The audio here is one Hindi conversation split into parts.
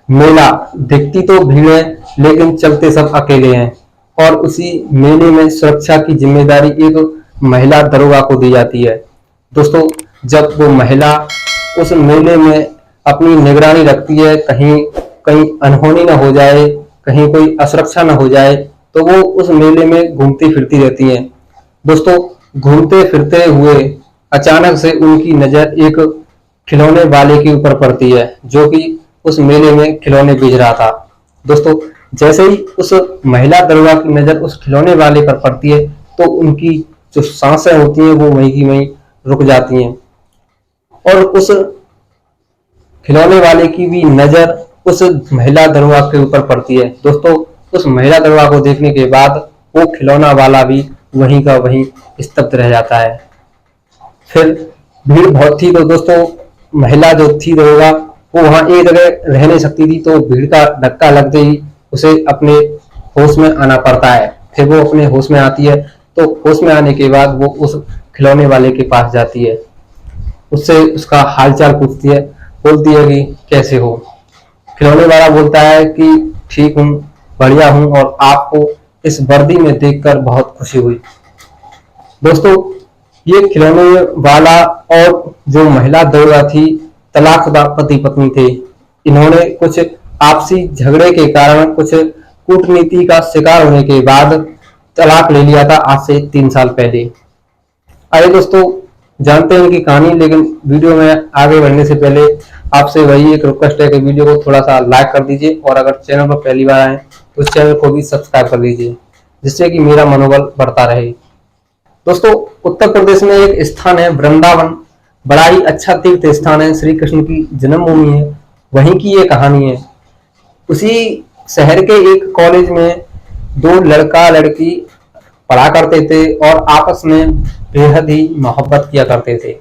मेला दिखती तो भीड़ है, लेकिन चलते सब अकेले हैं। और उसी मेले में सुरक्षा की जिम्मेदारी एक महिला दरोगा को दी जाती है। दोस्तों, जब वो महिला उस मेले में अपनी निगरानी रखती है, कहीं कहीं अनहोनी ना हो जाए, कहीं कोई असुरक्षा ना हो जाए, तो वो उस मेले में घूमती फिरती रहती हैं। दोस्तों, घूमते फिरते हुए अचानक से उनकी नजर एक खिलौने वाले के ऊपर पड़ती है, जो कि उस मेले में खिलौने बेच रहा था। दोस्तों, जैसे ही उस महिला दरोगा की नजर उस खिलौने वाले पर पड़ती है, तो उनकी जो सांसें होती हैं वो वहीं की वहीं रुक जाती हैं, और उस खिलौने वाले की भी नजर उस महिला दरोगा के ऊपर पड़ती है। दोस्तों, उस महिला दरोगा को देखने के बाद वो खिलौना वाला भी वहीं का वहीं स्तब्ध रह जाता है। फिर भीड़ बहुत थी, तो दोस्तों महिला जो थी दरोगा वो वहां एक जगह रह नहीं सकती थी, तो भीड़ का धक्का लगते ही उसे अपने होश में आना पड़ता है। फिर वो अपने होश में आती है, तो होश में आने के बाद वो उस खिलौने वाले के पास जाती है, उससे उसका हालचाल पूछती है, बोलती है कि कैसे हो। खिलौने वाला बोलता है कि ठीक हूँ, बढ़िया हूँ, और आपको इस वर्दी में देखकर बहुत खुशी हुई। दोस्तों, ये खिलौने वाला और जो महिला दरोगा थी, तलाकशुदा पति पत्नी थे। इन्होंने कुछ आपसी झगड़े के कारण, कुछ कूटनीति का शिकार होने के बाद तलाक ले लिया था आज से 3 साल पहले। आइए दोस्तों, जानते हैं इनकी कहानी, लेकिन वीडियो में आगे बढ़ने से पहले आपसे वही एक रिक्वेस्ट है कि वीडियो को थोड़ा सा लाइक कर दीजिए, और अगर चैनल पर पहली बार आए तो इस चैनल को भी सब्सक्राइब कर लीजिए, जिससे कि मेरा मनोबल बढ़ता रहे। दोस्तों, उत्तर प्रदेश में एक स्थान है वृंदावन, बड़ा ही अच्छा तीर्थ स्थान है, श्री कृष्ण की जन्मभूमि है। वहीं की ये कहानी है। उसी शहर के एक कॉलेज में दो लड़का लड़की पढ़ा करते थे और आपस में बेहद ही मोहब्बत किया करते थे।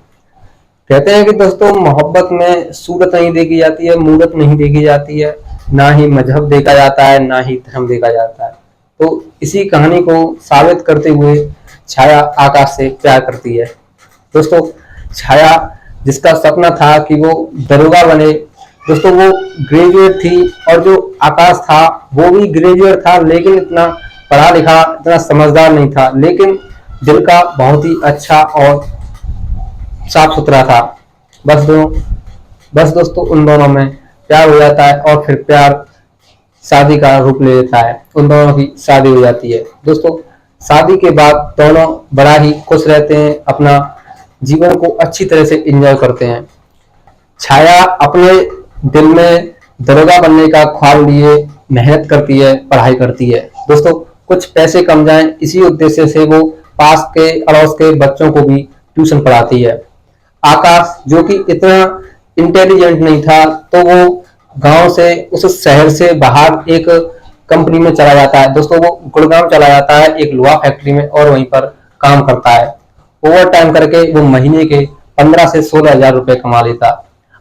कहते हैं कि दोस्तों, मोहब्बत में सूरत नहीं देखी जाती है, मूरत नहीं देखी जाती है, ना ही मजहब देखा जाता है, ना ही धर्म देखा जाता है। तो इसी कहानी को साबित करते हुए छाया आकाश से प्यार करती है। दोस्तों, छाया जिसका सपना था कि वो दरोगा बने, दोस्तों वो ग्रेजुएट थी, और जो आकाश था वो भी ग्रेजुएट था, लेकिन इतना पढ़ा लिखा, इतना समझदार नहीं था, लेकिन दिल का बहुत ही अच्छा और साफ सुथरा था। बस दोस्तों उन दोनों में प्यार हो जाता है, और फिर प्यार शादी का रूप ले लेता है। उन दोनों की शादी हो जाती है। दोस्तों, शादी के बाद दोनों बड़ा ही खुश रहते हैं, अपना जीवन को अच्छी तरह से एंजॉय करते हैं। छाया अपने दिल में दरोगा बनने का ख्वाब लिए मेहनत करती है, पढ़ाई करती है। दोस्तों, कुछ पैसे कम जाएं, इसी उद्देश्य से वो पास के अड़ोस के बच्चों को भी ट्यूशन पढ़ाती है। आकाश, जो कि इतना इंटेलिजेंट नहीं था, तो वो गांव से, उस शहर से बाहर एक कंपनी में चला जाता है। दोस्तों, वो गुड़गांव चला जाता है एक लोहा फैक्ट्री में, और वहीं पर काम करता है। ओवर टाइम करके वो महीने के 15 से 16 हजार रुपए कमा लेता।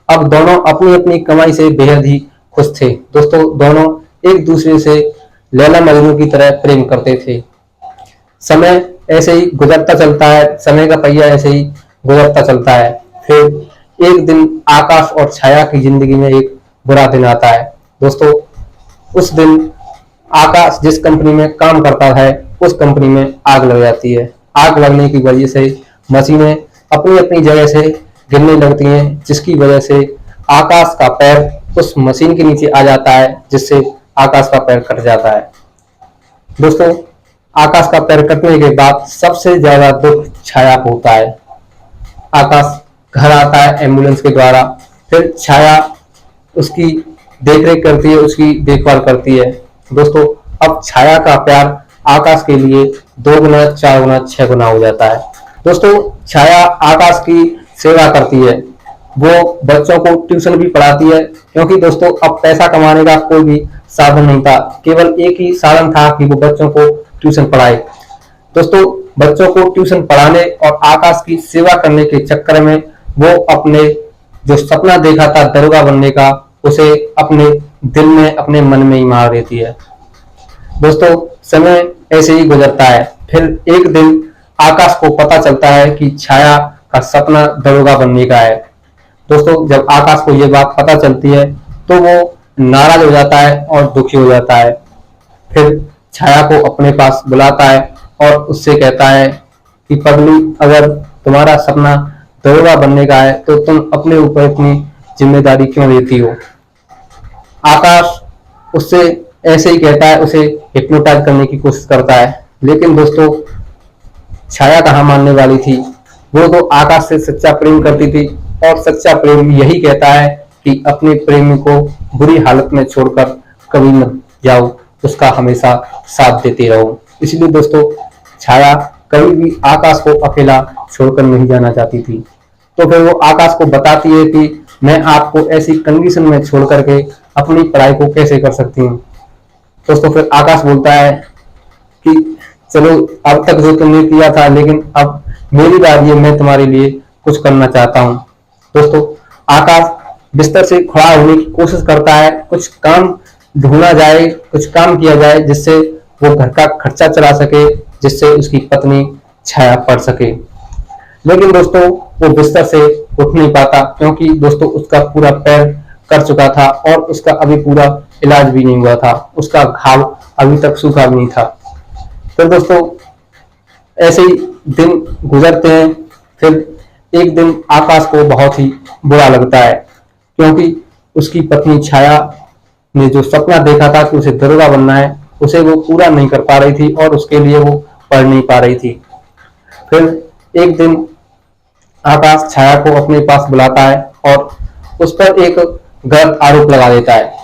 अब दोनों अपनी अपनी कमाई से बेहद ही खुश थे। दोस्तों, दोनों एक दूसरे से लैला मजनू की तरह प्रेम करते थे। समय ऐसे ही गुजरता चलता है, समय का पहिया ऐसे ही गुजरता चलता है। फिर एक दिन आकाश और छाया की जिंदगी में एक बुरा दिन आता है। दोस्तों, उस दिन आकाश जिस कंपनी में काम करता है, उस कंपनी में आग लग जाती है। आग लगने की वजह से मशीनें अपनी अपनी जगह से गिरने लगती हैं, जिसकी वजह से आकाश का पैर उस मशीन के नीचे आ जाता है, जिससे आकाश का पैर कट जाता है। दोस्तों, आकाश का पैर कटने के बाद सबसे ज्यादा दुख छाया को होता है। आकाश घर आता है एम्बुलेंस के द्वारा, फिर छाया उसकी देखरेख करती है, उसकी देखभाल करती है। दोस्तों, अब छाया का प्यार आकाश के लिए 2 गुना, 4 गुना, 6 गुना हो जाता है। दोस्तों, छाया आकाश की सेवा करती है, वो बच्चों को ट्यूशन भी पढ़ाती है, क्योंकि दोस्तों अब पैसा कमाने का कोई भी साधन नहीं था, केवल एक ही साधन था कि वो बच्चों को ट्यूशन पढ़ाए। दोस्तों, बच्चों को ट्यूशन पढ़ाने और आकाश की सेवा करने के चक्कर में वो अपने जो सपना देखा था दरोगा बनने का, उसे अपने दिल में, अपने मन में ही मार देती है। दोस्तों, समय ऐसे ही गुजरता है। फिर एक दिन आकाश को पता चलता है कि छाया का सपना दरोगा बनने का है। दोस्तों, जब आकाश को यह बात पता चलती है, तो वो नाराज हो जाता है और दुखी हो जाता है। फिर छाया को अपने पास बुलाता है और उससे कहता है कि पगली, अगर तुम्हारा सपना दरोगा बनने का है तो तुम अपने ऊपर इतनी जिम्मेदारी क्यों लेती हो। आकाश उससे ऐसे ही कहता है, उसे हिप्नोटाइज करने की कोशिश करता है, लेकिन दोस्तों छाया कहाँ मानने वाली थी। वो तो आकाश से सच्चा प्रेम करती थी और सच्चा प्रेम यही कहता है कि अपने प्रेमी को बुरी हालत में छोड़कर कभी मत जाओ, उसका हमेशा साथ देते रहो। इसलिए दोस्तों छाया कभी भी आकाश को अकेला छोड़कर नहीं जाना चाहती थी। तो फिर वो आकाश को बताती है कि मैं आपको ऐसी कंडीशन में छोड़ करके अपनी पढ़ाई को कैसे कर सकती हूँ। दोस्तों फिर आकाश बोलता है कि चलो, अब तक जो तुमने किया था, लेकिन अब मेरी बारी है, मैं तुम्हारे लिए कुछ करना चाहता हूँ। दोस्तों आकाश बिस्तर से खड़ा होने की कोशिश करता है, कुछ काम ढूंढा जाए, कुछ काम किया जाए जिससे वो घर का खर्चा चला सके, जिससे उसकी पत्नी छाया पढ़ सके। लेकिन दोस्तों वो बिस्तर से उठ नहीं पाता, क्योंकि दोस्तों उसका पूरा पैर कर चुका था और उसका अभी पूरा इलाज भी नहीं हुआ था, उसका घाव अभी तक सूखा भी नहीं था। फिर दोस्तों ऐसे ही दिन गुजरते हैं। फिर एक दिन आकाश को बहुत ही बुरा लगता है, क्योंकि उसकी पत्नी छाया ने जो सपना देखा था कि उसे दरोगा बनना है, उसे वो पूरा नहीं कर पा रही थी और उसके लिए वो पढ़ नहीं पा रही थी। फिर एक दिन आकाश छाया को अपने पास बुलाता है और उस पर एक गलत आरोप लगा देता है।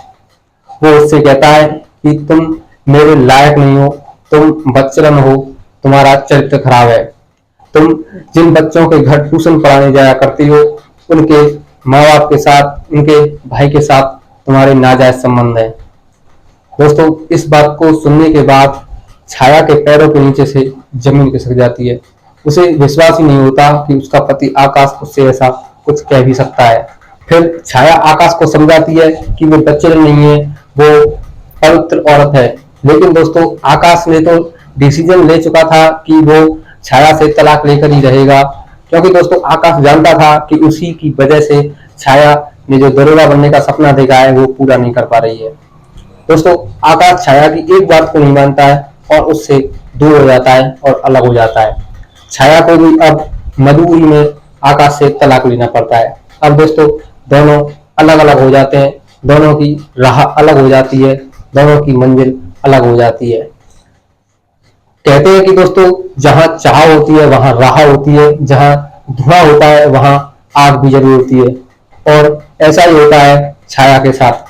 वो उससे कहता है कि तुम मेरे लायक नहीं हो, तुम बच्चलन हो, तुम्हारा चरित्र खराब है, तुम जिन बच्चों के घर ट्यूशन पढ़ाने जाया करती हो उनके माँ बाप के साथ, उनके भाई के साथ तुम्हारे नाजायज संबंध है। दोस्तों इस बात को सुनने के बाद छाया के पैरों के नीचे से जमीन खिसक जाती है। उसे विश्वास ही नहीं होता कि उसका पति आकाश उससे ऐसा कुछ कह भी सकता है। फिर छाया आकाश को समझाती है कि वो बच्चन नहीं है, वो पवित्र औरत है। लेकिन दोस्तों आकाश ने तो डिसीजन ले चुका था कि वो छाया से तलाक लेकर ही रहेगा, क्योंकि दोस्तों आकाश जानता था कि उसी की वजह से छाया ने जो दरोगा बनने का सपना देखा है वो पूरा नहीं कर पा रही है। दोस्तों आकाश छाया की एक बात को नहीं मानता है और उससे दूर हो जाता है और अलग हो जाता है। छाया को भी अब मजबूरी में आकाश से तलाक लेना पड़ता है। अब दोस्तों दोनों अलग अलग हो जाते हैं, दोनों की राह अलग हो जाती है, दोनों की मंजिल अलग हो जाती है। कहते हैं कि दोस्तों जहां चाह होती है वहां राह होती है, जहां धुआं होता है वहां आग भी जरूर होती है। और ऐसा ही होता है छाया के साथ।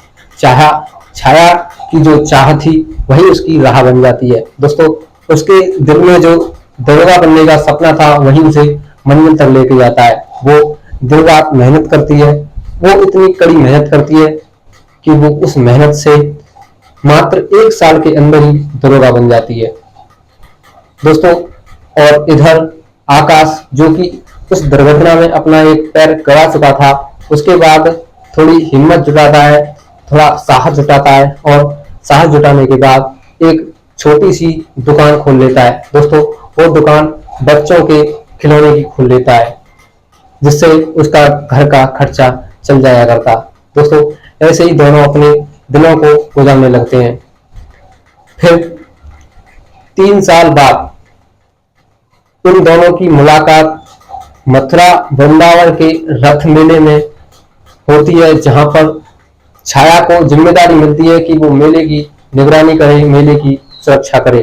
छाया की जो चाह थी वही उसकी राह बन जाती है। दोस्तों उसके दिल में जो दरोगा बनने का सपना था वही उसे मंजिल तक लेके जाता है। वो दिन रात मेहनत करती है, वो इतनी कड़ी मेहनत करती है कि वो उस मेहनत से मात्र 1 साल के अंदर ही दरोगा बन जाती है। दोस्तों और इधर आकाश जो कि उस दुर्घटना में अपना एक पैर गवा चुका था, उसके बाद थोड़ी हिम्मत जुटाता है, थोड़ा साहस जुटाता है और साहस जुटाने के बाद एक छोटी सी दुकान खोल लेता है। दोस्तों वो दुकान बच्चों के खिलौने की खोल लेता है, जिससे उसका घर का खर्चा चल जाया करता। दोस्तों ऐसे ही दोनों अपने दिनों को गुजारने लगते हैं। फिर 3 साल बाद उन दोनों की मुलाकात मथुरा वृंदावन के रथ मेले में होती है, जहां पर छाया को जिम्मेदारी मिलती है कि वो मेले की निगरानी करे, मेले की सुरक्षा करे।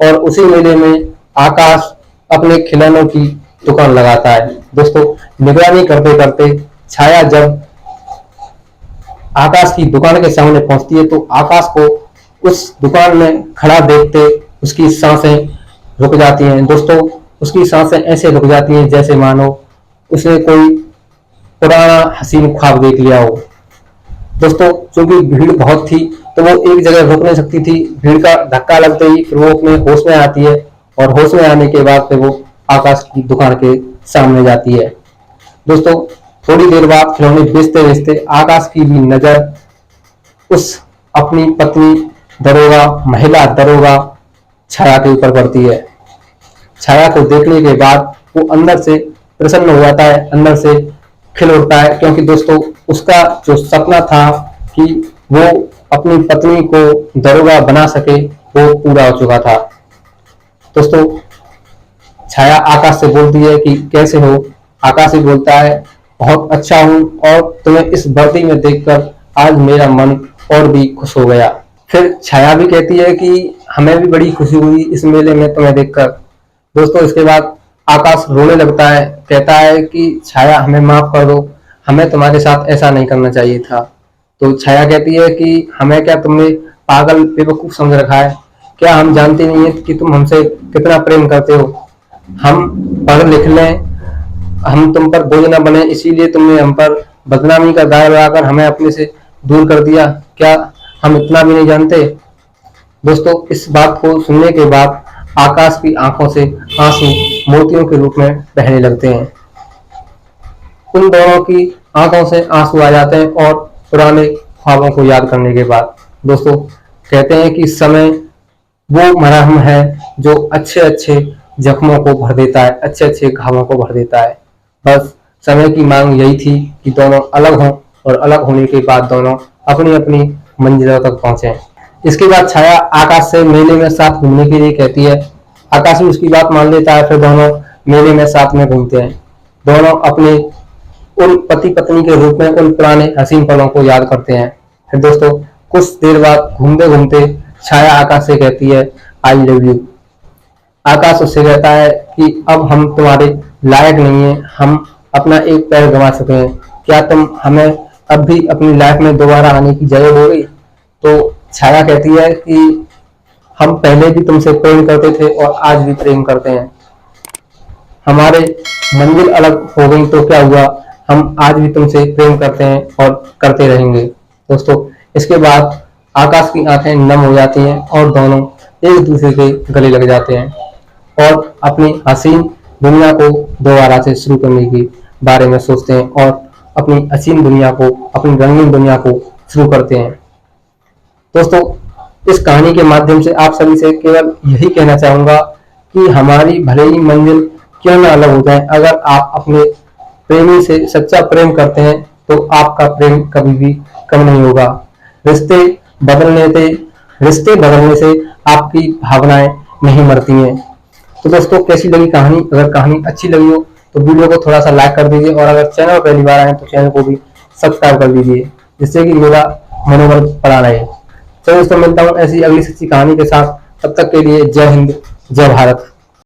और उसी मेले में आकाश अपने खिलौनों की दुकान लगाता है। दोस्तों निगरानी करते करते छाया जब आकाश की दुकान के सामने पहुंचती है तो आकाश को उस दुकान में खड़ा देखते उसकी सांसें रुक जाती हैं। दोस्तों उसकी सांसें ऐसे रुक जाती हैं जैसे मानो उसने कोई पुराना हसीन ख्वाब देख लिया हो। दोस्तों चूंकि भीड़ बहुत थी तो वो एक जगह रुक नहीं सकती थी। भीड़ का धक्का लगते ही फिर वो अपने होश में आती है और होश में आने के बाद फिर वो आकाश की दुकान के सामने जाती है। दोस्तों थोड़ी देर बाद खिलौने बेचते बेचते आकाश की भी नजर उस अपनी पत्नी दरोगा, महिला दरोगा छाया के ऊपर पड़ती है। छाया को देखने के बाद वो अंदर से प्रसन्न हो जाता है, अंदर से खिल उठता है, क्योंकि दोस्तों उसका जो सपना था कि वो अपनी पत्नी को दरोगा बना सके वो पूरा हो चुका था। दोस्तों, छाया आकाश से बोलती है कि कैसे हो। आकाश ही बोलता है, बहुत अच्छा हूँ और तुम्हें इस वर्दी में देखकर आज मेरा मन और भी खुश हो गया। फिर छाया भी कहती है कि हमें भी बड़ी खुशी हुई इस मेले में तुम्हें देखकर। दोस्तों, इसके बाद आकाश रोने लगता है, कहता है कि छाया हमें माफ कर दो, हमें तुम्हारे साथ ऐसा नहीं करना चाहिए था। तो छाया कहती है कि हमें क्या तुमने पागल बेवकूफ समझ रखा है, क्या हम जानते नहीं है कि तुम हमसे कितना प्रेम करते हो। हम पढ़ लिख लें, हम तुम पर बोझ न बने, इसीलिए तुमने हम पर बदनामी का दाग लगाकर हमें अपने से दूर कर दिया, क्या हम इतना भी नहीं जानते। दोस्तों, इस बात को सुनने के बाद आकाश की आंखों से आंसू मोतियों के रूप में बहने लगते हैं। उन दोनों की आंखों से आंसू आ जाते हैं और पुराने ख्वाबों को याद करने के बाद दोस्तों कहते हैं कि समय वो मरहम है जो अच्छे अच्छे जख्मों को भर देता है, अच्छे अच्छे घावों को भर देता है। बस समय की मांग यही थी कि दोनों अलग हों और अलग होने के बाद दोनों अपनी अपनी मंजिलों तक पहुंचे। इसके बाद छाया आकाश से मेले में साथ घूमने के लिए कहती है। आकाश भी उसकी बात मान लेता है। फिर दोनों मेले में साथ में घूमते हैं। दोनों अपने उन पति पत्नी के रूप में उन पुराने हसीन पलों को याद करते हैं। फिर दोस्तों कुछ देर बाद घूमते घूमते छाया आकाश से कहती है, आई लव यू। आकाश उससे कहता है कि अब हम तुम्हारे लायक नहीं है, हम अपना एक पैर गंवा चुके हैं, क्या तुम हमें अब भी अपनी लाइफ में दोबारा आने की जरूरत हो गई। तो छाया कहती है कि हम पहले भी तुमसे प्रेम करते थे और आज भी प्रेम करते हैं, हमारे मंजिल अलग हो गई तो क्या हुआ, हम आज भी तुमसे प्रेम करते हैं और करते रहेंगे। दोस्तों, इसके बाद आकाश की आंखें नम हो जाती हैं और दोनों एक दूसरे के गले लग जाते हैं और अपनी हसीन दुनिया को दोबारा से शुरू करने के बारे में सोचते हैं और अपनी हसीन दुनिया को, अपनी रंगीन दुनिया को शुरू करते हैं। दोस्तों, इस कहानी के माध्यम से आप सभी से केवल यही कहना चाहूंगा कि हमारी भले ही मंजिल क्यों ना अलग हो जाए, अगर आप अपने प्रेमी से सच्चा प्रेम करते हैं तो आपका प्रेम कभी भी कम नहीं होगा। रिश्ते बदलने से आपकी भावनाएं नहीं मरती हैं। तो दोस्तों, कैसी लगी कहानी? अगर कहानी अच्छी लगी हो तो वीडियो को थोड़ा सा लाइक कर दीजिए और अगर चैनल पहली बार आए तो चैनल को भी सब्सक्राइब कर दीजिए, जिससे कि मेरा मनोबल बढ़ा रहे। चलिए दोस्तों, मिलता हूँ ऐसी अगली सच्ची कहानी के साथ। तब तक के लिए जय हिंद, जय भारत।